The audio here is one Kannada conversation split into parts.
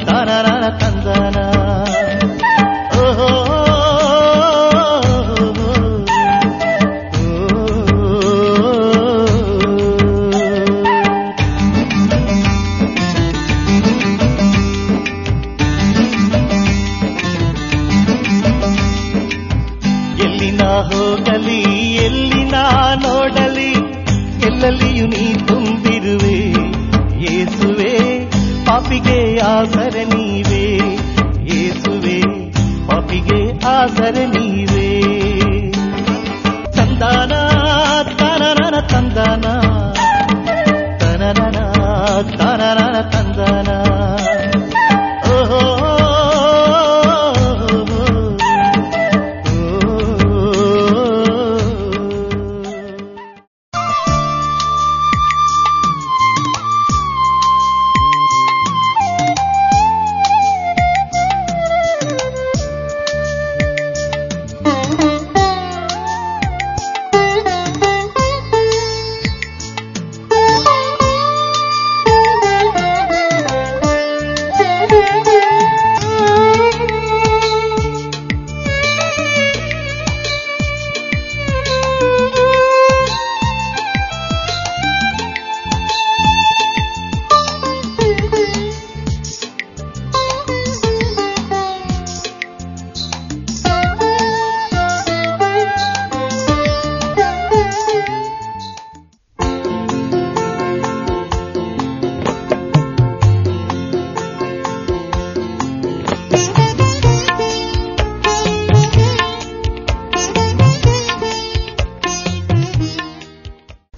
ತಾನನ ತಂದನ. ಓಹೋ ಹೋಗಲಿ ಎಲ್ಲಿ ನಾ ನೋಡಲಿ ಎಲ್ಲೆಲ್ಲಿಯೂ ನೀ ತುಂಬಿರುವೆ ಯೇಸುವೆ, ಪಾಪಿಗೆ ಆಸರೆ ನೀವೇ ಯೇಸುವೆ, ಪಾಪಿಗೆ ಆಸರೆ ನೀವೇ. ತಂದಾನ ತಾನನ ತಂದಾನ ತನನ ತಾನನ ತಂದಾನ. ಓಹೋ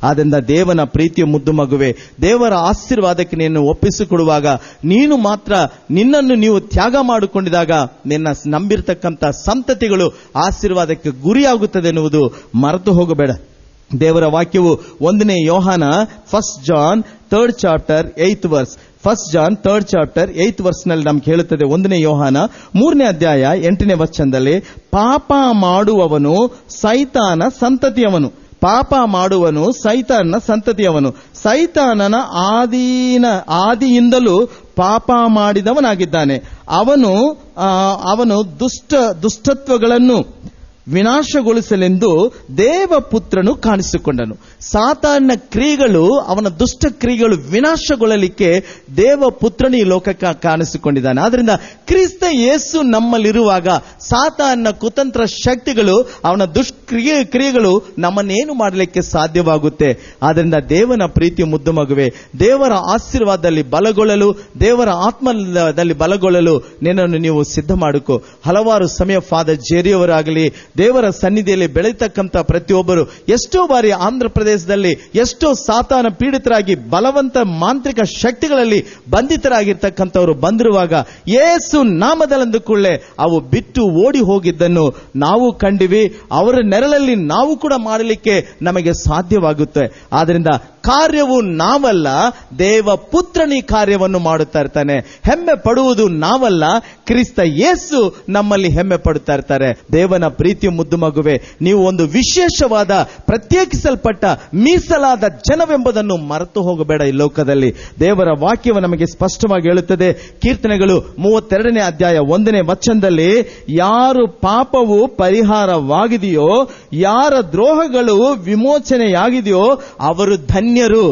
ಆದ್ದರಿಂದ ದೇವನ ಪ್ರೀತಿಯ ಮುದ್ದು ಮಗುವೆ, ದೇವರ ಆಶೀರ್ವಾದಕ್ಕೆ ನಿನ್ನನ್ನು ಒಪ್ಪಿಸಿಕೊಡುವಾಗ, ನೀನು ಮಾತ್ರ ನಿನ್ನನ್ನು ನೀವು ತ್ಯಾಗ ಮಾಡಿಕೊಂಡಿದಾಗ ನಿನ್ನ ನಂಬಿರ್ತಕ್ಕಂಥ ಸಂತತಿಗಳು ಆಶೀರ್ವಾದಕ್ಕೆ ಗುರಿಯಾಗುತ್ತದೆ ಎನ್ನುವುದು ಮರೆತು ಹೋಗಬೇಡ. ದೇವರ ವಾಕ್ಯವು 1 ಯೋಹಾನ 1 John 3rd chapter 8th verse 1 John 3rd chapter 8th verse ನಲ್ಲಿ ನಮ್ಗೆ ಹೇಳುತ್ತದೆ. 1 ಯೋಹಾನ 3ನೇ ಅಧ್ಯಾಯ 8ನೇ ವಚನದಲ್ಲಿ, ಪಾಪ ಮಾಡುವವನು ಸೈತಾನ ಸಂತತಿಯವನು, ಪಾಪ ಮಾಡುವನು ಸೈತಾನನ ಸಂತತಿಯವನು, ಸೈತಾನನ ಆದಿಯಿಂದಲೂ ಪಾಪ ಮಾಡಿದವನಾಗಿದ್ದಾನೆ. ಅವನು ದುಷ್ಟತ್ವಗಳನ್ನು ವಿನಾಶಗೊಳಿಸಲೆಂದು ದೇವಪುತ್ರನು ಕಾಣಿಸಿಕೊಂಡನು. ಸಾತಾನ ಕ್ರಿಯೆಗಳು, ಅವನ ದುಷ್ಟ ಕ್ರಿಯೆಗಳು ವಿನಾಶಗೊಳ್ಳಲಿಕ್ಕೆ ದೇವಪುತ್ರನು ಈ ಲೋಕಕ್ಕೆ ಕಾಣಿಸಿಕೊಂಡಿದ್ದಾನೆ. ಆದ್ರಿಂದ ಕ್ರಿಸ್ತ ಯೇಸು ನಮ್ಮಲ್ಲಿರುವಾಗ ಸಾತಾನ ಕುತಂತ್ರ ಶಕ್ತಿಗಳು, ಅವನ ದುಷ್ಕ್ರಿಯೆಗಳು ನಮ್ಮನ್ನೇನು ಮಾಡಲಿಕ್ಕೆ ಸಾಧ್ಯವಾಗುತ್ತೆ? ಆದ್ರಿಂದ ದೇವನ ಪ್ರೀತಿಯ ಮುದ್ದು ಮಗುವೆ, ದೇವರ ಆಶೀರ್ವಾದದಲ್ಲಿ ಬಲಗೊಳ್ಳಲು, ದೇವರ ಆತ್ಮದಲ್ಲಿ ಬಲಗೊಳ್ಳಲು ನಿನ್ನನ್ನು ನೀವು ಸಿದ್ಧ ಮಾಡಿಕೊ. ಹಲವಾರು ಸಮಯ ಫಾದರ್ ಜೇರಿಯವರಾಗಲಿ, ದೇವರ ಸನ್ನಿಧಿಯಲ್ಲಿ ಬೆಳೀತಕ್ಕಂಥ ಪ್ರತಿಯೊಬ್ಬರು ಎಷ್ಟೋ ಬಾರಿ ಆಂಧ್ರ ಪ್ರದೇಶದಲ್ಲಿ ಎಷ್ಟೋ ಸಾತಾನ ಪೀಡಿತರಾಗಿ ಬಲವಂತ ಮಾಂತ್ರಿಕ ಶಕ್ತಿಗಳಲ್ಲಿ ಬಂಧಿತರಾಗಿರ್ತಕ್ಕಂಥವರು ಬಂದಿರುವಾಗ ಯೇಸು ನಾಮದಲ್ಲಂದುಕೊಳ್ಳೆ ಅವು ಬಿಟ್ಟು ಓಡಿ ಹೋಗಿದ್ದನ್ನು ನಾವು ಕಂಡಿವಿ. ಅವರ ನೆರಳಲ್ಲಿ ನಾವು ಕೂಡ ಮಾಡಲಿಕ್ಕೆ ನಮಗೆ ಸಾಧ್ಯವಾಗುತ್ತೆ. ಆದ್ರಿಂದ ಕಾರ್ಯವು ನಾವಲ್ಲ, ದೇವ ಪುತ್ರನಿ ಕಾರ್ಯವನ್ನು ಮಾಡುತ್ತಾ ಇರ್ತಾನೆ. ಹೆಮ್ಮೆ ಪಡುವುದು ನಾವಲ್ಲ, ಕ್ರಿಸ್ತ ಯೇಸು ನಮ್ಮಲ್ಲಿ ಹೆಮ್ಮೆ ಪಡುತ್ತಾ ಇರ್ತಾರೆ. ದೇವನ ಪ್ರೀತಿಯ ಮುದ್ದು ಮಗುವೆ, ನೀವು ಒಂದು ವಿಶೇಷವಾದ ಪ್ರತ್ಯೇಕಿಸಲ್ಪಟ್ಟ ಮೀಸಲಾದ ಜನವೆಂಬುದನ್ನು ಮರೆತು ಹೋಗಬೇಡ. ಈ ಲೋಕದಲ್ಲಿ ದೇವರ ವಾಕ್ಯವು ನಮಗೆ ಸ್ಪಷ್ಟವಾಗಿ ಹೇಳುತ್ತದೆ. ಕೀರ್ತನೆಗಳು 32ನೇ ಅಧ್ಯಾಯ 1ನೇ ವಚನದಲ್ಲಿ, ಯಾರು ಪಾಪವು ಪರಿಹಾರವಾಗಿದೆಯೋ, ಯಾರ ದ್ರೋಹಗಳು ವಿಮೋಚನೆಯಾಗಿದೆಯೋ ಅವರು ಧನ್ಯರು.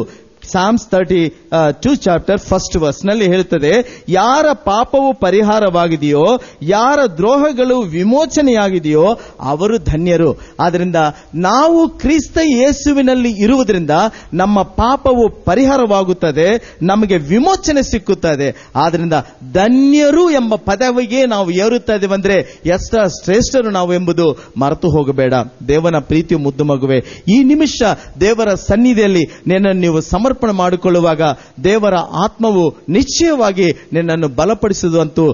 Psalms 32 chapter 1st verse ನಲ್ಲಿ ಹೇಳುತ್ತದೆ, ಯಾರ ಪಾಪವು ಪರಿಹಾರವಾಗಿದೆಯೋ, ಯಾರ ದ್ರೋಹಗಳು ವಿಮೋಚನೆಯಾಗಿದೆಯೋ ಅವರು ಧನ್ಯರು. ಆದ್ರಿಂದ ನಾವು ಕ್ರಿಸ್ತ ಯೇಸುವಿನಲ್ಲಿ ಇರುವುದರಿಂದ ನಮ್ಮ ಪಾಪವು ಪರಿಹಾರವಾಗುತ್ತದೆ, ನಮಗೆ ವಿಮೋಚನೆ ಸಿಕ್ಕುತ್ತದೆ. ಆದ್ರಿಂದ ಧನ್ಯರು ಎಂಬ ಪದವಿಗೆ ನಾವು ಏರುತ್ತಾ ಇದ್ದೇವೆ ಅಂದ್ರೆ ಎಷ್ಟ ಶ್ರೇಷ್ಠರು ನಾವು ಎಂಬುದು ಮರೆತು ಹೋಗಬೇಡ. ದೇವನ ಪ್ರೀತಿಯ ಮುದ್ದು ಮಗುವೆ, ಈ ನಿಮಿಷ ದೇವರ ಸನ್ನಿಧಿಯಲ್ಲಿ ನಿನ್ನನ್ನು ನೀವು ಸಮರ್ಪಣೆ ಮಾಡಿಕೊಳ್ಳುವಾಗ ದೇವರ ಆತ್ಮವು ನಿಶ್ಚಯವಾಗಿ ನಿನ್ನನ್ನು ಬಲಪಡಿಸುವುದಂತೂ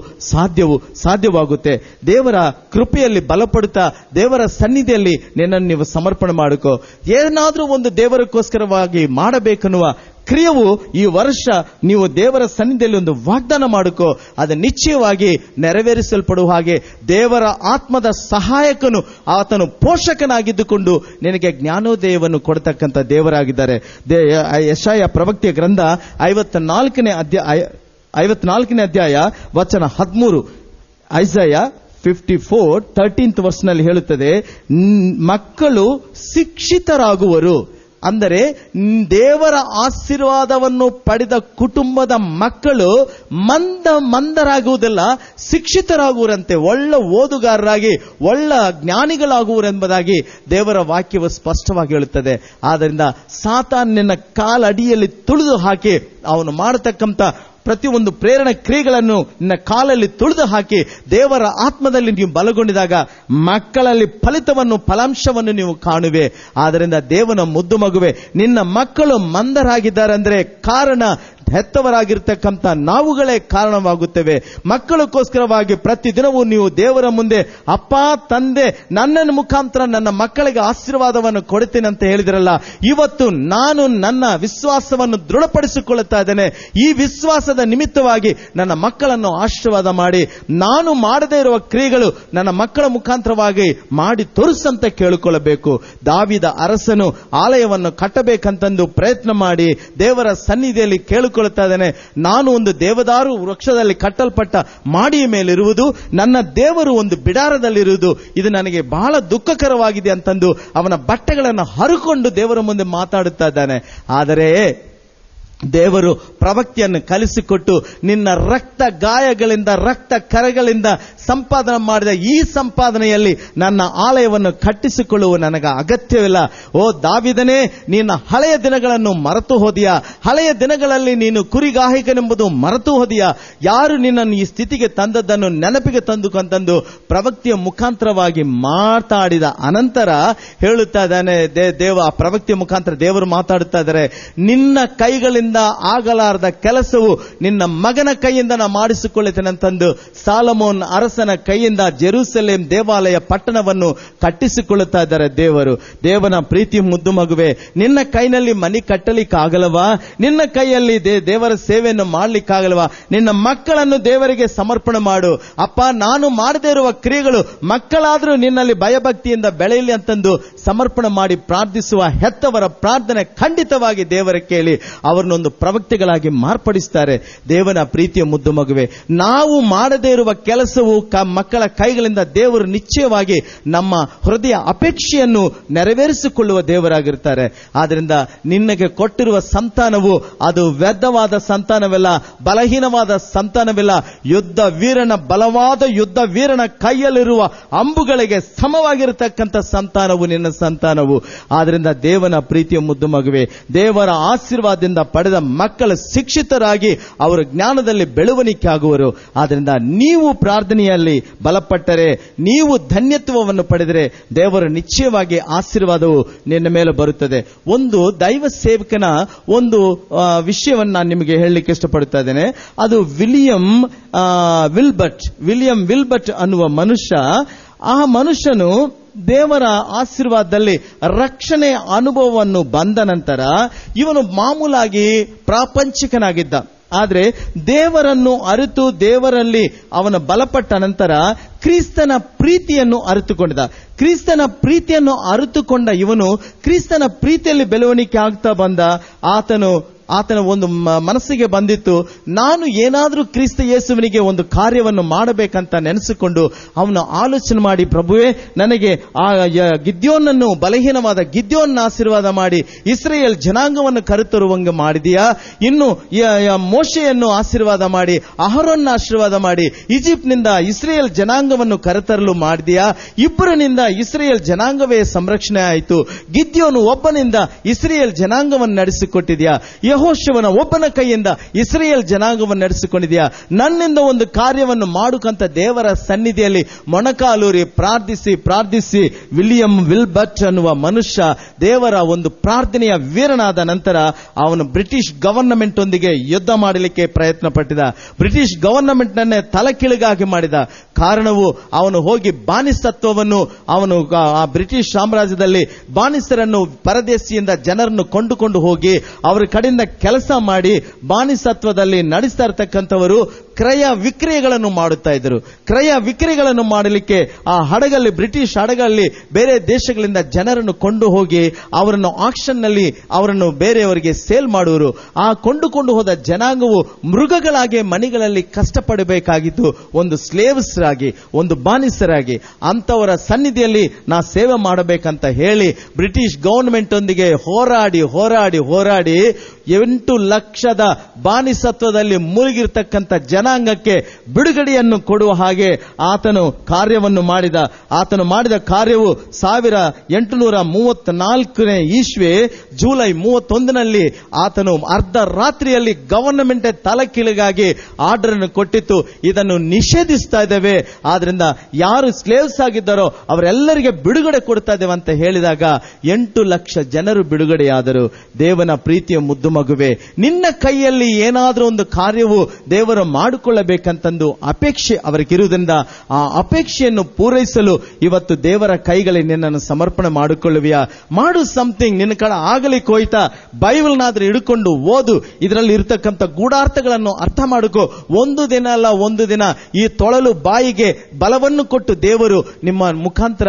ಸಾಧ್ಯವಾಗುತ್ತೆ. ದೇವರ ಕೃಪೆಯಲ್ಲಿ ಬಲಪಡುತ್ತಾ ದೇವರ ಸನ್ನಿಧಿಯಲ್ಲಿ ನಿನ್ನನ್ನು ನೀವು ಸಮರ್ಪಣೆ ಮಾಡಿಕೋ. ಏನಾದರೂ ಒಂದು ದೇವರಕ್ಕೋಸ್ಕರವಾಗಿ ಮಾಡಬೇಕನ್ನುವ ಕ್ರಿಯೆವು ಈ ವರ್ಷ ನೀವು ದೇವರ ಸನ್ನಿಧಿಯಲ್ಲಿ ಒಂದು ವಾಗ್ದಾನ ಮಾಡಿಕೋ. ಅದು ನಿಶ್ಚಯವಾಗಿ ನೆರವೇರಿಸಲ್ಪಡುವ ಹಾಗೆ ದೇವರ ಆತ್ಮದ ಸಹಾಯಕನು, ಆತನು ಪೋಷಕನಾಗಿದ್ದುಕೊಂಡು ನಿನಗೆ ಜ್ಞಾನೋದಯವನ್ನು ಕೊಡತಕ್ಕಂಥ ದೇವರಾಗಿದ್ದಾರೆ. ಯೆಶಾಯ ಪ್ರವಕ್ತಿಯ ಗ್ರಂಥ 54ನೇ 54ನೇ ಅಧ್ಯಾಯ ವಚನ 13, ಐಸಾಯ 54:13 ವರ್ಸ್ನಲ್ಲಿ ಹೇಳುತ್ತದೆ, ಮಕ್ಕಳು ಶಿಕ್ಷಿತರಾಗುವರು. ಅಂದರೆ ದೇವರ ಆಶೀರ್ವಾದವನ್ನು ಪಡೆದ ಕುಟುಂಬದ ಮಕ್ಕಳು ಮಂದರಾಗುವುದಿಲ್ಲ, ಶಿಕ್ಷಿತರಾಗುವರಂತೆ, ಒಳ್ಳೆ ಓದುಗಾರರಾಗಿ ಒಳ್ಳೆ ಜ್ಞಾನಿಗಳಾಗುವರೆಂಬುದಾಗಿ ದೇವರ ವಾಕ್ಯವು ಸ್ಪಷ್ಟವಾಗಿ ಹೇಳುತ್ತದೆ. ಆದ್ದರಿಂದ ಸಾತಾನನ ಕಾಲಡಿಯಲ್ಲಿ ತುಳಿದು ಹಾಕಿ ಅವನು ಮಾಡತಕ್ಕಂಥ ಪ್ರತಿಯೊಂದು ಪ್ರೇರಣೆ ಕ್ರಿಯೆಗಳನ್ನು ನಿನ್ನ ಕಾಲಲ್ಲಿ ತುಳಿದು ಹಾಕಿ ದೇವರ ಆತ್ಮದಲ್ಲಿ ನೀವು ಬಲಗೊಂಡಿದಾಗ ಮಕ್ಕಳಲ್ಲಿ ಫಲಾಂಶವನ್ನು ನೀವು ಕಾಣುವೆ. ಆದ್ದರಿಂದ ದೇವನ ಮುದ್ದು ಮಗುವೆ, ನಿನ್ನ ಮಕ್ಕಳು ಮಂದರಾಗಿದ್ದಾರೆ ಅಂದ್ರೆ ಕಾರಣ ಹೆತ್ತವರಾಗಿರ್ತಕ್ಕಂಥ ನಾವುಗಳೇ ಕಾರಣವಾಗುತ್ತೇವೆ. ಮಕ್ಕಳಕ್ಕೋಸ್ಕರವಾಗಿ ಪ್ರತಿದಿನವೂ ನೀವು ದೇವರ ಮುಂದೆ, ಅಪ್ಪ ತಂದೆ ನನ್ನ ಮುಖಾಂತರ ನನ್ನ ಮಕ್ಕಳಿಗೆ ಆಶೀರ್ವಾದವನ್ನು ಕೊಡುತ್ತೇನೆ ಅಂತ ಹೇಳಿದಿರಲ್ಲ, ಇವತ್ತು ನಾನು ನನ್ನ ವಿಶ್ವಾಸವನ್ನು ದೃಢಪಡಿಸಿಕೊಳ್ಳುತ್ತಾ ಇದ್ದೇನೆ. ಈ ವಿಶ್ವಾಸದ ನಿಮಿತ್ತವಾಗಿ ನನ್ನ ಮಕ್ಕಳನ್ನು ಆಶೀರ್ವಾದ ಮಾಡಿ, ನಾನು ಮಾಡದೇ ಇರುವ ಕ್ರಿಯೆಗಳು ನನ್ನ ಮಕ್ಕಳ ಮುಖಾಂತರವಾಗಿ ಮಾಡಿ ತೋರಿಸಂತ ಕೇಳಿಕೊಳ್ಳಬೇಕು. ದಾವೀದ ಅರಸನು ಆಲಯವನ್ನು ಕಟ್ಟಬೇಕಂತಂದು ಪ್ರಯತ್ನ ಮಾಡಿ ದೇವರ ಸನ್ನಿಧಿಯಲ್ಲಿ ಕೇಳಿಕೊಳ್ಳುತ್ತಾ ಇದ್ದೇನೆ, ನಾನು ಒಂದು ದೇವದಾರು ವೃಕ್ಷದಲ್ಲಿ ಕಟ್ಟಲ್ಪಟ್ಟ ಮಾಡಿಯ ಮೇಲಿರುವುದು, ನನ್ನ ದೇವರು ಒಂದು ಬಿಡಾರದಲ್ಲಿರುವುದು, ಇದು ನನಗೆ ಬಹಳ ದುಃಖಕರವಾಗಿದೆ ಅಂತಂದು ಅವನ ಬಟ್ಟೆಗಳನ್ನು ಹರಿಕೊಂಡು ದೇವರ ಮುಂದೆ ಮಾತಾಡುತ್ತಾ ಇದ್ದಾನೆ. ಆದರೆ ದೇವರು ಪ್ರವಕ್ತಿಯನ್ನು ಕಲಿಸಿಕೊಟ್ಟು, ನಿನ್ನ ರಕ್ತ ಗಾಯಗಳಿಂದ ರಕ್ತ ಕರೆಗಳಿಂದ ಸಂಪಾದನೆ ಮಾಡಿದ ಈ ಸಂಪಾದನೆಯಲ್ಲಿ ನನ್ನ ಆಲಯವನ್ನು ಕಟ್ಟಿಸಿಕೊಳ್ಳುವ ನನಗೆ ಅಗತ್ಯವಿಲ್ಲ. ಓ ದಾವೀದನೇ, ನಿನ್ನ ಹಳೆಯ ದಿನಗಳನ್ನು ಮರೆತು ಹೋದಿಯಾ? ಹಳೆಯ ದಿನಗಳಲ್ಲಿ ನೀನು ಕುರಿಗಾಹಿಕನೆಂಬುದು ಮರೆತು ಹೋದಿಯಾ? ಯಾರು ನಿನ್ನನ್ನು ಈ ಸ್ಥಿತಿಗೆ ತಂದದ್ದನ್ನು ನೆನಪಿಗೆ ತಂದುಕೊಂತಂದು ಪ್ರವಕ್ತಿಯ ಮುಖಾಂತರವಾಗಿ ಮಾತಾಡಿದ ಅನಂತರ ಹೇಳುತ್ತಾ ಇದ್ದಾನೆ ಆ ಪ್ರವಕ್ತಿಯ ಮುಖಾಂತರ ದೇವರು ಮಾತಾಡುತ್ತಾ ಇದ್ದಾರೆ, ನಿನ್ನ ಕೈಗಳಿಂದ ಆಗಲಾರದ ಕೆಲಸವು ನಿನ್ನ ಮಗನ ಕೈಯಿಂದ ನಾ ಮಾಡಿಸಿಕೊಳ್ಳುತ್ತೇನೆ ಅಂತಂದು ಸಾಲಮೋನ್ ಅರಸನ ಕೈಯಿಂದ ಜೆರೂಸಲೇಮ್ ದೇವಾಲಯ ಪಟ್ಟಣವನ್ನು ಕಟ್ಟಿಸಿಕೊಳ್ಳುತ್ತಾ ಇದ್ದಾರೆ ದೇವರು. ದೇವನ ಪ್ರೀತಿ ಮುದ್ದು ಮಗುವೆ, ನಿನ್ನ ಕೈನಲ್ಲಿ ಮನೆ ಕಟ್ಟಲಿಕ್ಕಾಗಲವಾ? ನಿನ್ನ ಕೈಯಲ್ಲಿ ದೇವರ ಸೇವೆಯನ್ನು ಮಾಡಲಿಕ್ಕಾಗಲವಾ? ನಿನ್ನ ಮಕ್ಕಳನ್ನು ದೇವರಿಗೆ ಸಮರ್ಪಣೆ ಮಾಡು. ಅಪ್ಪ, ನಾನು ಮಾಡದೇ ಇರುವ ಕ್ರಿಯೆಗಳು ಮಕ್ಕಳಾದರೂ ನಿನ್ನಲ್ಲಿ ಭಯಭಕ್ತಿಯಿಂದ ಬೆಳೆಯಲಿ ಅಂತಂದು ಸಮರ್ಪಣೆ ಮಾಡಿ ಪ್ರಾರ್ಥಿಸುವ ಹೆತ್ತವರ ಪ್ರಾರ್ಥನೆ ಖಂಡಿತವಾಗಿ ದೇವರ ಕೇಳಿ ಅವರನ್ನೊಂದು ಪ್ರವಕ್ತಿಗಳಾಗಿ ಮಾರ್ಪಡಿಸುತ್ತಾರೆ. ದೇವನ ಪ್ರೀತಿಯ ಮುದ್ದು ಮಗುವೆ, ನಾವು ಮಾಡದೇ ಇರುವ ಕೆಲಸವು ಮಕ್ಕಳ ಕೈಗಳಿಂದ ದೇವರು ನಿಶ್ಚಯವಾಗಿ ನಮ್ಮ ಹೃದಯ ಅಪೇಕ್ಷೆಯನ್ನು ನೆರವೇರಿಸಿಕೊಳ್ಳುವ ದೇವರಾಗಿರ್ತಾರೆ. ಆದ್ದರಿಂದ ನಿನಗೆ ಕೊಟ್ಟಿರುವ ಸಂತಾನವು ಅದು ವ್ಯರ್ಥವಾದ ಸಂತಾನವಿಲ್ಲ, ಬಲಹೀನವಾದ ಸಂತಾನವಿಲ್ಲ. ಬಲವಾದ ಯುದ್ಧ ವೀರನ ಕೈಯಲ್ಲಿರುವ ಅಂಬುಗಳಿಗೆ ಸಮವಾಗಿರತಕ್ಕಂಥ ಸಂತಾನವು ನಿನ್ನ ಸಂತಾನವು. ಆದ್ದರಿಂದ ದೇವನ ಪ್ರೀತಿಯ ಮುದ್ದು ಮಗುವೆ, ದೇವರ ಆಶೀರ್ವಾದದಿಂದ ಪಡೆದ ಮಕ್ಕಳ ಶಿಕ್ಷಿತರಾಗಿ ಅವರ ಜ್ಞಾನದಲ್ಲಿ ಬೆಳವಣಿಗೆ ಆಗುವರು. ಆದ್ದರಿಂದ ನೀವು ಪ್ರಾರ್ಥನೆಯಲ್ಲಿ ಬಲಪಟ್ಟರೆ, ನೀವು ಧನ್ಯತ್ವವನ್ನು ಪಡೆದರೆ ದೇವರ ನಿಶ್ಚಯವಾಗಿ ಆಶೀರ್ವಾದವು ನಿನ್ನ ಮೇಲೆ ಬರುತ್ತದೆ. ಒಂದು ದೈವ ಸೇವಕನ ಒಂದು ವಿಷಯವನ್ನು ನಾನು ನಿಮಗೆ ಹೇಳಲಿಕ್ಕೆ ಇಷ್ಟಪಡ್ತಾ ಇದ್ದೇನೆ. ಅದು ವಿಲಿಯಂ ವಿಲ್ಬರ್ಟ್ ಅನ್ನುವ ಮನುಷ್ಯ. ಆ ಮನುಷ್ಯನು ದೇವರ ಆಶೀರ್ವಾದದಲ್ಲಿ ರಕ್ಷಣೆ ಅನುಭವವನ್ನು ಬಂದ ನಂತರ ಇವನು ಮಾಮೂಲಾಗಿ ಪ್ರಾಪಂಚಿಕನಾಗಿದ್ದ. ಆದರೆ ದೇವರನ್ನು ಅರಿತು ದೇವರಲ್ಲಿ ಅವನ ಬಲಪಟ್ಟ ನಂತರ ಕ್ರಿಸ್ತನ ಪ್ರೀತಿಯನ್ನು ಅರಿತುಕೊಂಡಿದ್ದ. ಕ್ರಿಸ್ತನ ಪ್ರೀತಿಯನ್ನು ಅರಿತುಕೊಂಡ ಇವನು ಕ್ರಿಸ್ತನ ಪ್ರೀತಿಯಲ್ಲಿ ಬೆಳವಣಿಗೆ ಆಗ್ತಾ ಬಂದ. ಆತನ ಒಂದು ಮನಸ್ಸಿಗೆ ಬಂದಿತ್ತು, ನಾನು ಏನಾದರೂ ಕ್ರಿಸ್ತ ಯೇಸುವಿನಿಗೆ ಒಂದು ಕಾರ್ಯವನ್ನು ಮಾಡಬೇಕಂತ ನೆನೆಸಿಕೊಂಡು ಅವನು ಆಲೋಚನೆ ಮಾಡಿ, ಪ್ರಭುವೇ, ನನಗೆ ಆ ಗಿದ್ಯೋನನ್ನು, ಬಲಹೀನವಾದ ಗಿದ್ಯೋನ್ನ ಆಶೀರ್ವಾದ ಮಾಡಿ ಇಸ್ರೇಲ್ ಜನಾಂಗವನ್ನು ಕರೆತರುವಂಗೆ ಮಾಡಿದೀಯಾ? ಇನ್ನು ಮೋಶೆಯನ್ನು ಆಶೀರ್ವಾದ ಮಾಡಿ, ಅಹರೋನ್ನ ಆಶೀರ್ವಾದ ಮಾಡಿ ಈಜಿಪ್ಟ್ನಿಂದ ಇಸ್ರೇಲ್ ಜನಾಂಗವನ್ನು ಕರೆತರಲು ಮಾಡಿದೀಯಾ? ಇಬ್ಬರನಿಂದ ಇಸ್ರೇಲ್ ಜನಾಂಗವೇ ಸಂರಕ್ಷಣೆ ಆಯಿತು. ಗಿದ್ಯೋನು ಒಬ್ಬನಿಂದ ಇಸ್ರೇಲ್ ಜನಾಂಗವನ್ನು ನಡೆಸಿಕೊಟ್ಟಿದ್ಯಾ? ಯೆಹೋಶುವನ ಒಬ್ಬನ ಕೈಯಿಂದ ಇಸ್ರೇಲ್ ಜನಾಂಗವನ್ನು ನಡೆಸಿಕೊಂಡಿದೆಯಾ? ನನ್ನಿಂದ ಒಂದು ಕಾರ್ಯವನ್ನು ಮಾಡುಕಂತ ದೇವರ ಸನ್ನಿಧಿಯಲ್ಲಿ ಮೊಣಕಾಲೂರಿ ಪ್ರಾರ್ಥಿಸಿ ವಿಲಿಯಂ ವಿಲ್ಬರ್ಟ್ ಅನ್ನುವ ಮನುಷ್ಯ ದೇವರ ಒಂದು ಪ್ರಾರ್ಥನೆಯ ವೀರನಾದ ನಂತರ ಅವನು ಬ್ರಿಟಿಷ್ ಗವರ್ನಮೆಂಟ್ ಒಂದಿಗೆ ಯುದ್ಧ ಮಾಡಲಿಕ್ಕೆ ಪ್ರಯತ್ನ ಪಟ್ಟಿದ. ಬ್ರಿಟಿಷ್ ಗವರ್ನಮೆಂಟ್ ನನ್ನೇ ತಲೆಕೀಳಿಗಾಗಿ ಮಾಡಿದ. ಕಾರಣವು ಅವನು ಹೋಗಿ ಬಾನಿಸತ್ವವನ್ನು, ಅವನು ಆ ಬ್ರಿಟಿಷ್ ಸಾಮ್ರಾಜ್ಯದಲ್ಲಿ ಬಾನಿಸರನ್ನು, ಪರದೇಶಿಯಿಂದ ಜನರನ್ನು ಕೊಂಡುಕೊಂಡು ಹೋಗಿ ಅವರ ಕಡೆಯಿಂದ ಕೆಲಸ ಮಾಡಿ ಬಾನಿಸತ್ವದಲ್ಲಿ ನಡೆಸ್ತಾ ಇರತಕ್ಕಂಥವರು ಕ್ರಯ ವಿಕ್ರಯಗಳನ್ನು ಮಾಡುತ್ತಾ ಇದ್ದರು. ಕ್ರಯ ವಿಕ್ರಯಗಳನ್ನು ಮಾಡಲಿಕ್ಕೆ ಆ ಹಡಗಲ್ಲಿ, ಬ್ರಿಟಿಷ್ ಹಡಗಲ್ಲಿ ಬೇರೆ ದೇಶಗಳಿಂದ ಜನರನ್ನು ಕೊಂಡು ಹೋಗಿ ಅವರನ್ನು ಆಕ್ಷನ್ ನಲ್ಲಿ ಅವರನ್ನು ಬೇರೆಯವರಿಗೆ ಸೇಲ್ ಮಾಡುವರು. ಆ ಕೊಂಡುಕೊಂಡು ಹೋದ ಜನಾಂಗವು ಮೃಗಗಳಾಗಿ ಮನೆಗಳಲ್ಲಿ ಕಷ್ಟಪಡಬೇಕಾಗಿತ್ತು, ಒಂದು ಸ್ಲೇವ್ಸ್ ಆಗಿ, ಒಂದು ಬಾನಿಸರಾಗಿ. ಅಂತವರ ಸನ್ನಿಧಿಯಲ್ಲಿ ನಾ ಸೇವೆ ಮಾಡಬೇಕಂತ ಹೇಳಿ ಬ್ರಿಟಿಷ್ ಗವರ್ನಮೆಂಟ್ ಒಂದಿಗೆ ಹೋರಾಡಿ 8 ಲಕ್ಷದ ಬಾನಿಸತ್ವದಲ್ಲಿ ಮುಳುಗಿರ್ತಕ್ಕಂಥ ಜನಾಂಗಕ್ಕೆ ಬಿಡುಗಡೆಯನ್ನು ಕೊಡುವ ಹಾಗೆ ಆತನು ಕಾರ್ಯವನ್ನು ಮಾಡಿದ. ಆತನು ಮಾಡಿದ ಕಾರ್ಯವು 1834 ಇಸ್ವಿ ಜುಲೈ 31 ಆತನು ಅರ್ಧ ರಾತ್ರಿಯಲ್ಲಿ ಗವರ್ನಮೆಂಟ್ ತಲೆಕೀಳಿಗಾಗಿ ಆರ್ಡರ್ ಅನ್ನು ಕೊಟ್ಟಿತ್ತು. ಇದನ್ನು ನಿಷೇಧಿಸ್ತಾ ಇದ್ದೇವೆ, ಆದ್ರಿಂದ ಯಾರು ಸ್ಲೇವ್ಸ್ ಆಗಿದ್ದಾರೋ ಅವರೆಲ್ಲರಿಗೆ ಬಿಡುಗಡೆ ಕೊಡ್ತಾ ಇದ್ದೇವೆ ಅಂತ ಹೇಳಿದಾಗ 8 ಲಕ್ಷ ಜನರು ಬಿಡುಗಡೆಯಾದರು. ದೇವನ ಪ್ರೀತಿಯ ಮುದ್ದು ಮಗುವೆ, ನಿನ್ನ ಕೈಯಲ್ಲಿ ಏನಾದರೂ ಒಂದು ಕಾರ್ಯವು ದೇವರು ಮಾಡಿಕೊಳ್ಳಬೇಕಂತಂದು ಅಪೇಕ್ಷೆ ಅವರಿಗಿರುವುದರಿಂದ ಆ ಅಪೇಕ್ಷೆಯನ್ನು ಪೂರೈಸಲು ಇವತ್ತು ದೇವರ ಕೈಗಳಿಗೆ ನಿನ್ನನ್ನು ಸಮರ್ಪಣೆ ಮಾಡಿಕೊಳ್ಳುವಿಯಾ? ಮಾಡು ಸಮಥಿಂಗ್. ನಿನ್ನ ಕಡೆ ಆಗಲಿಕ್ಕೆ ಹೋಯ್ತಾ ಬೈಬಲ್ನಾದ್ರೂ ಹಿಡ್ಕೊಂಡು ಓದು, ಇದರಲ್ಲಿ ಇರತಕ್ಕಂಥ ಗೂಢಾರ್ಥಗಳನ್ನು ಅರ್ಥ ಮಾಡಿಕೋ. ಒಂದು ದಿನ ಅಲ್ಲ, ಒಂದು ದಿನ ಈ ತೊಳಲು ಬಾಯಿಗೆ ಬಲವನ್ನು ಕೊಟ್ಟು ದೇವರು ನಿಮ್ಮ ಮುಖಾಂತರ